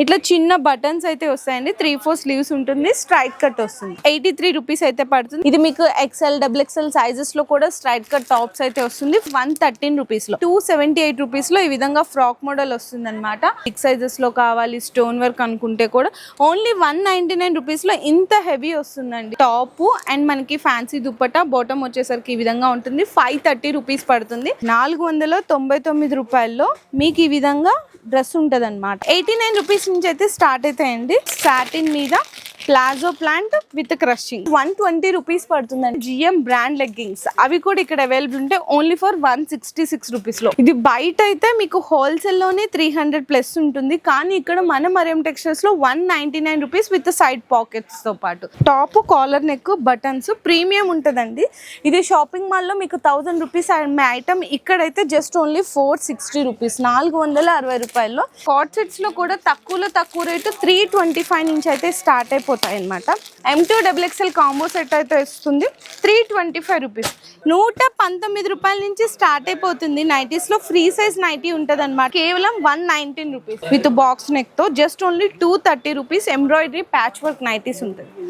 ఇట్లా చిన్న బటన్స్ అయితే వస్తాయండి, 3-4 స్లీవ్స్ ఉంటుంది, స్ట్రైట్ కట్ వస్తుంది. 83 రూపీస్ అయితే పడుతుంది. ఇది మీకు XL XXL సైజెస్ లో కూడా స్ట్రైట్ కట్ టాప్స్ అయితే వస్తుంది. 113 రూపీస్ లో, 278 రూపీస్ లో ఈ విధంగా ఫ్రాక్ మోడల్ వస్తుంది అనమాట. బిగ్ సైజెస్ లో కావాలి స్టోన్ వర్క్ అనుకుంటే కూడా ఓన్లీ 199 రూపీస్ లో ఇంత హెవీ వస్తుందండి టాప్. అండ్ మనకి ఫ్యాన్సీ దుప్పటా బాటమ్ వచ్చేసరికి ఈ విధంగా ఉంటుంది. 530 రూపీస్ పడుతుంది. 499 రూపాయల్లో మీకు ఈ విధంగా డ్రెస్ ఉంటది అనమాట. 89 రూపీస్ నుంచి అయితే స్టార్ట్ అవుతాయండి. సాటిన్ మీద palazzo plant with crushing 120 rupees పడుతుందండి. GM బ్రాండ్ లెగ్గింగ్స్ అవి కూడా ఇక్కడ అవైలబుల్ ఉంటాయి ఓన్లీ ఫర్ 166 రూపీస్ లో. ఇది బయట అయితే మీకు హోల్సేల్ లోనే 300 ప్లస్ ఉంటుంది, కానీ ఇక్కడ మన మరియం టెక్స్టైల్స్ లో 199 రూపీస్ విత్ సైడ్ పాకెట్స్ తో పాటు. Top collar neck buttons premium ఉంటదండి. ఇది షాపింగ్ మాల్ లో మీకు 1000 రూపీస్ ఐటమ్, ఇక్కడైతే జస్ట్ ఓన్లీ 460 రూపీస్, 460 రూపాయల్లో. కాట్ సెట్స్ లో కూడా తక్కువలో తక్కువ రేటు 325 నుంచి అయితే స్టార్ట్ అయిపోతాయి అనమాట. M2 XXL కాంబో సెట్ అయితే వస్తుంది 325 రూపీస్. 119 రూపాయల నుంచి స్టార్ట్ అయిపోతుంది. నైటీస్ లో ఫ్రీ సైజ్ నైటీ ఉంటది అనమాట, కేవలం 119 రూపీస్ విత్ బాక్స్ నెక్ తో. Just only 230 rupees embroidery patch work nighties ఉంటుంది.